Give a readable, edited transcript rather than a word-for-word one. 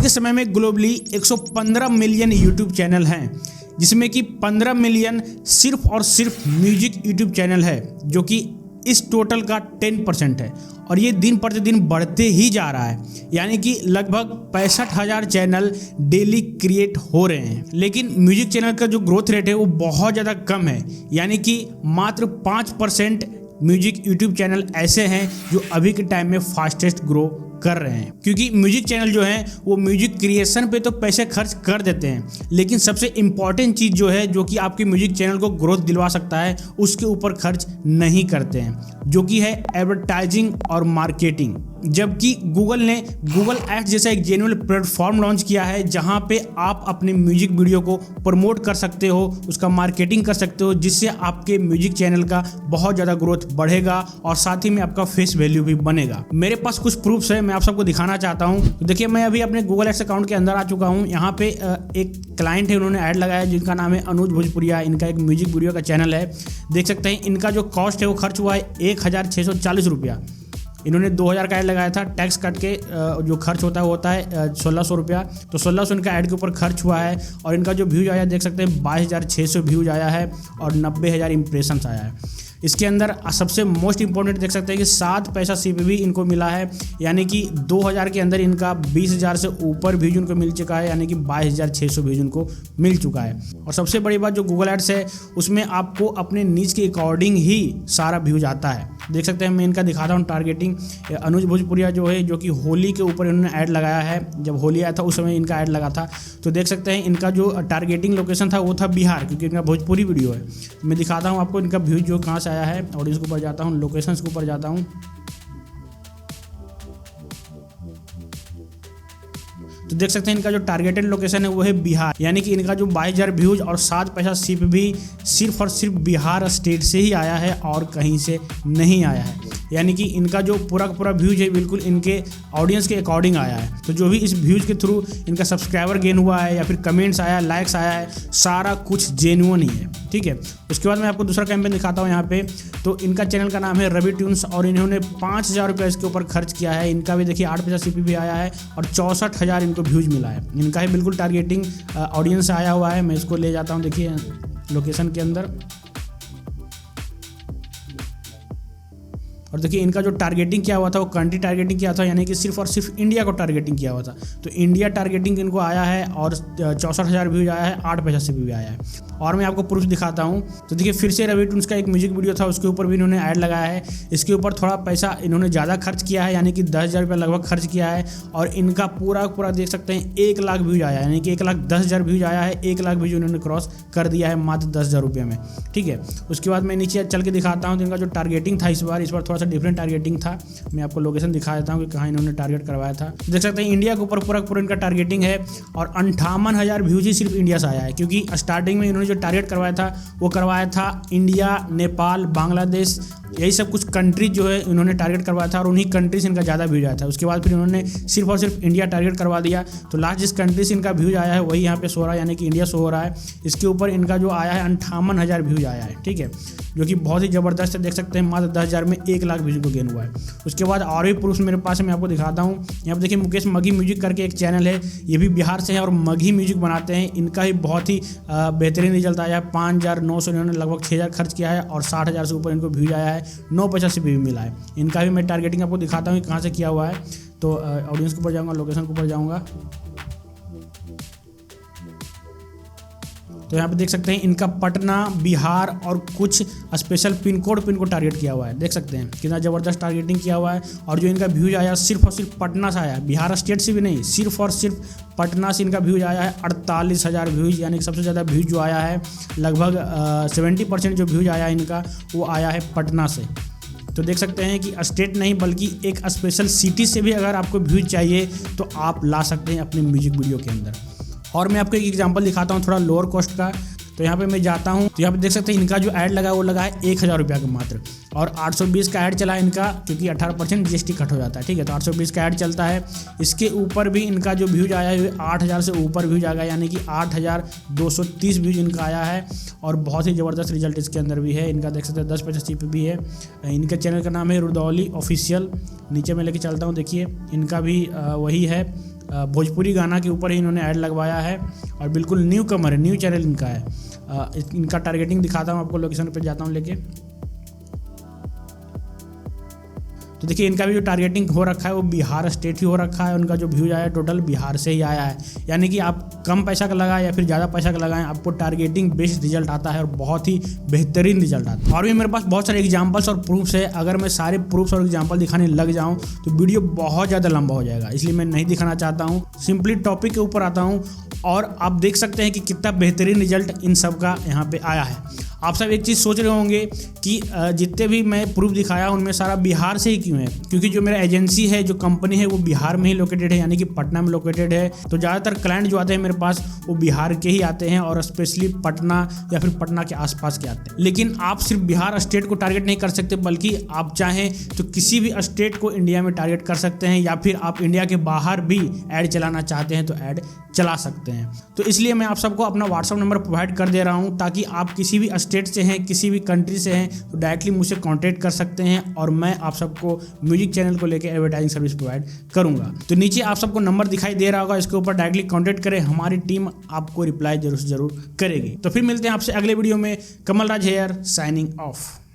के समय में ग्लोबली 115 मिलियन यूट्यूब चैनल हैं, जिसमें कि 15 मिलियन सिर्फ और सिर्फ म्यूजिक यूट्यूब चैनल है, जो कि इस टोटल का 10% है। और ये दिन प्रतिदिन बढ़ते ही जा रहा है, यानी कि लगभग 65,000 चैनल डेली क्रिएट हो रहे हैं। लेकिन म्यूजिक चैनल का जो ग्रोथ रेट है वो बहुत ज़्यादा कम है, यानी कि मात्र 5% म्यूजिक यूट्यूब चैनल ऐसे हैं जो अभी के टाइम में फास्टेस्ट ग्रो कर रहे हैं। क्योंकि म्यूजिक चैनल जो हैं वो म्यूजिक क्रिएशन पे तो पैसे खर्च कर देते हैं, लेकिन सबसे इम्पॉर्टेंट चीज़ जो है, जो कि आपके म्यूजिक चैनल को ग्रोथ दिलवा सकता है, उसके ऊपर खर्च नहीं करते हैं, जो कि है एडवर्टाइजिंग और मार्केटिंग। जबकि गूगल ने गूगल एड्स जैसा एक जेन्युइन प्लेटफॉर्म लॉन्च किया है, जहां पे आप अपने म्यूजिक वीडियो को प्रमोट कर सकते हो, उसका मार्केटिंग कर सकते हो, जिससे आपके म्यूजिक चैनल का बहुत ज़्यादा ग्रोथ बढ़ेगा और साथ ही में आपका फेस वैल्यू भी बनेगा। मेरे पास कुछ प्रूफ्स है, मैं आप सबको दिखाना चाहता हूँ। तो देखिए, मैं अभी अपने गूगल एड्स अकाउंट के अंदर आ चुका हूँ। यहाँ पे एक क्लाइंट है, उन्होंने ऐड लगाया जिनका नाम है अनुज भोजपुरिया। इनका एक म्यूजिक वीडियो का चैनल है, देख सकते हैं। इनका जो कॉस्ट है वो खर्च हुआ है 1,640 रुपया। इन्होंने 2,000 का ऐड लगाया था, टैक्स कट के जो खर्च होता है वो होता है 1,600 रुपया। तो 1,600 इनका ऐड के ऊपर खर्च हुआ है। और इनका जो व्यूज आया देख सकते हैं 22,600 व्यूज आया है और 90,000 इंप्रेशंस आया है। इसके अंदर सबसे मोस्ट इंपॉर्टेंट देख सकते हैं कि 7 पैसा सीपीवी इनको मिला है, यानी कि 2,000 के अंदर इनका 20,000 से ऊपर व्यूज उनको मिल चुका है, यानी कि 22,600 व्यूज उनको मिल चुका है। और सबसे बड़ी बात, जो गूगल एड्स है उसमें आपको अपने नीच के अकॉर्डिंग ही सारा व्यूज आता है। देख सकते हैं, मैं इनका दिखाता हूँ टारगेटिंग। अनुज भोजपुरिया जो है, जो कि होली के ऊपर इन्होंने ऐड लगाया है। जब होली आया था उस समय इनका ऐड लगा था। तो देख सकते हैं इनका जो टारगेटिंग लोकेशन था वो था बिहार, क्योंकि इनका भोजपुरी वीडियो है। मैं दिखाता हूँ आपको इनका व्यूज जो कहाँ से आया है। ऑडियंस के ऊपर जाता हूँ, लोकेशंस के ऊपर जाता हूँ, तो देख सकते हैं इनका जो टारगेटेड लोकेशन है वो है बिहार, यानी कि इनका जो 22,000 व्यूज और 7 पैसा सीपीवी सिर्फ और सिर्फ बिहार स्टेट से ही आया है और कहीं से नहीं आया है। यानी कि इनका जो पूरा का पूरा व्यूज है बिल्कुल इनके ऑडियंस के अकॉर्डिंग आया है। तो जो भी इस व्यूज के थ्रू इनका सब्सक्राइबर गेन हुआ है या फिर कमेंट्स आया, लाइक्स आया है, सारा कुछ जेन्युइन ही है। ठीक है, उसके बाद मैं आपको दूसरा कैंपेन दिखाता हूँ यहाँ पे। तो इनका चैनल का नाम है रवि ट्यून्स और इन्होंने 5,000 रुपये इसके ऊपर खर्च किया है। इनका भी देखिए 8 पैसा सीपीवी आया है और 64,000 इनको व्यूज मिला है। इनका ही बिल्कुल टारगेटिंग ऑडियंस आया हुआ है। मैं इसको ले जाता हूँ, देखिए लोकेशन के अंदर, और देखिए इनका जो टारगेटिंग किया हुआ था वो कंट्री टारगेटिंग किया था, यानी कि सिर्फ और सिर्फ इंडिया को टारगेटिंग किया हुआ था। तो इंडिया टारगेटिंग इनको आया है और 64,000 व्यूज आया है, 8 पैसा से भी आया है। और मैं आपको प्रूफ दिखाता हूँ। तो देखिए फिर से रवि ट्यून्स का एक म्यूजिक वीडियो था, उसके ऊपर भी इन्होंने ऐड लगाया है। इसके ऊपर थोड़ा पैसा इन्होंने ज़्यादा खर्च किया है, यानी कि 10,000 रुपये लगभग खर्च किया है। और इनका पूरा देख सकते हैं 1 लाख व्यूज आया है, यानी कि 1,10,000 व्यूज आया है। 1 लाख व्यूज उन्होंने क्रॉस कर दिया है मात्र 10,000 रुपये में। ठीक है, उसके बाद मैं नीचे चल के दिखाता हूँ। तो इनका जो टारगेटिंग था इस बार थोड़ा सा डिफरेंट टारगेटिंग था। मैं आपको लोकेशन दिखा देता हूँ कि कहाँ इन्होंने टारगेट करवाया था। देख सकते हैं इंडिया के ऊपर पूरा इनका टारगेटिंग है और 58,000 व्यूज ही सिर्फ इंडिया से आया है। क्योंकि स्टार्टिंग में इन्होंने जो टारगेट करवाया था वो करवाया था इंडिया, नेपाल, बांग्लादेश, यही सब कुछ कंट्रीज जो है इन्होंने टारगेट करवाया था और उन्हीं कंट्री से इनका ज़्यादा व्यूज आया था। उसके बाद फिर इन्होंने सिर्फ और सिर्फ इंडिया टारगेट करवा दिया। तो लास्ट जिस कंट्री से इनका व्यूज आया है वही यहाँ पे शो हो रहा है, यानी कि इंडिया शो हो रहा है। इसके ऊपर इनका जो आया है 58,000 व्यूज आया है। ठीक है, जो कि बहुत ही ज़बरदस्त है। देख सकते हैं मात्र 10,000 में 1 लाख व्यूज को गेन हुआ है। उसके बाद और भी प्रूफ मेरे पास है, मैं आपको दिखाता हूँ। यहाँ पर देखिए मुकेश मघी म्यूजिक करके एक चैनल है, ये भी बिहार से है और मघी म्यूजिक बनाते हैं। इनका ही बहुत ही बेहतरीन रिजल्ट आया है। 5,900 इन्होंने लगभग 6,000 खर्च किया है और 60,000 से ऊपर इनको व्यूज आया है। 9 पैसा से भी मिला है। इनका भी मैं टारगेटिंग आपको दिखाता हूँ कि कहाँ से किया हुआ है। तो ऑडियंस के ऊपर जाऊँगा, लोकेशन के ऊपर जाऊँगा, तो यहाँ पे देख सकते हैं इनका पटना, बिहार और कुछ स्पेशल पिन कोड टारगेट किया हुआ है। देख सकते हैं कितना ज़बरदस्त टारगेटिंग किया हुआ है। और जो इनका व्यूज आया सिर्फ और सिर्फ पटना से आया, बिहार स्टेट से भी नहीं, सिर्फ और सिर्फ पटना से इनका व्यूज आया है 48,000 व्यूज, यानी कि सबसे ज़्यादा व्यूज जो आया है लगभग 70% जो व्यूज आया इनका वो आया है पटना से। तो देख सकते हैं कि स्टेट नहीं बल्कि एक स्पेशल सिटी से भी अगर आपको व्यूज चाहिए तो आप ला सकते हैं अपने म्यूजिक वीडियो के अंदर। और मैं आपको एक एग्जांपल दिखाता हूँ थोड़ा लोअर कॉस्ट का। तो यहाँ पे मैं जाता हूँ, तो यहाँ पे देख सकते हैं इनका जो ऐड लगा है वो लगा है 1,000 रुपया का मात्र, और 820 का ऐड चला है इनका, क्योंकि 18% जीएसटी कट हो जाता है। ठीक है, तो 820 का ऐड चलता है। इसके ऊपर भी इनका जो व्यूज आया है 8,000 से ऊपर व्यूज आ गया, यानी कि 8,230 व्यूज इनका आया है। और बहुत ही ज़बरदस्त रिजल्ट इसके अंदर भी है। इनका देख सकते हैं 10 पैसा सीपीवी है। इनके चैनल का नाम है रुदौली ऑफिशियल। नीचे मैं लेके चलता हूँ, देखिए इनका भी वही है भोजपुरी गाना के ऊपर ही इन्होंने ऐड लगवाया है और बिल्कुल न्यू कमर है, न्यू चैनल इनका है। इनका टारगेटिंग दिखाता हूँ आपको, लोकेशन पे जाता हूँ लेके। तो देखिए इनका भी जो टारगेटिंग हो रखा है वो बिहार स्टेट ही हो रखा है। उनका जो व्यूज आया है टोटल बिहार से ही आया है, यानी कि आप कम पैसा का लगाएं या फिर ज़्यादा पैसा का लगाएं, आपको टारगेटिंग बेस्ड रिजल्ट आता है और बहुत ही बेहतरीन रिजल्ट आता है। और भी मेरे पास बहुत सारे एग्जाम्पल्स और प्रूफ्स है। अगर मैं सारे प्रूफ्स और एग्जाम्पल दिखाने लग जाऊँ तो वीडियो बहुत ज़्यादा लंबा हो जाएगा, इसलिए मैं नहीं दिखाना चाहता हूँ। सिंपली टॉपिक के ऊपर आता हूँ और आप देख सकते हैं कि कितना बेहतरीन रिजल्ट इन सब का यहाँ पे आया है। आप सब एक चीज़ सोच रहे होंगे कि जितने भी मैं प्रूफ दिखाया उनमें सारा बिहार से ही क्यों है, क्योंकि जो मेरा एजेंसी है, जो कंपनी है, वो बिहार में ही लोकेटेड है, यानी कि पटना में लोकेटेड है। तो ज़्यादातर क्लाइंट जो आते हैं मेरे पास वो बिहार के ही आते हैं और स्पेशली पटना या फिर पटना के आसपास के आते हैं। लेकिन आप सिर्फ बिहार स्टेट को टारगेट नहीं कर सकते, बल्कि आप चाहें तो किसी भी स्टेट को इंडिया में टारगेट कर सकते हैं, या फिर आप इंडिया के बाहर भी ऐड चलाना चाहते हैं तो ऐड चला सकते हैं। तो इसलिए मैं आप सबको अपना व्हाट्सअप नंबर प्रोवाइड कर दे रहा हूं, ताकि आप किसी भी स्टेट से हैं, किसी भी कंट्री से हैं, तो डायरेक्टली मुझसे कांटेक्ट कर सकते हैं और मैं आप सबको म्यूजिक चैनल को लेकर एडवर्टाइजिंग सर्विस प्रोवाइड करूंगा। तो नीचे आप सबको नंबर दिखाई दे रहा होगा, इसके ऊपर डायरेक्टली कांटेक्ट करें, हमारी टीम आपको रिप्लाई जरूर से जरूर करेगी। तो फिर मिलते हैं आपसे अगले वीडियो में। कमल राज हेयर, साइनिंग ऑफ।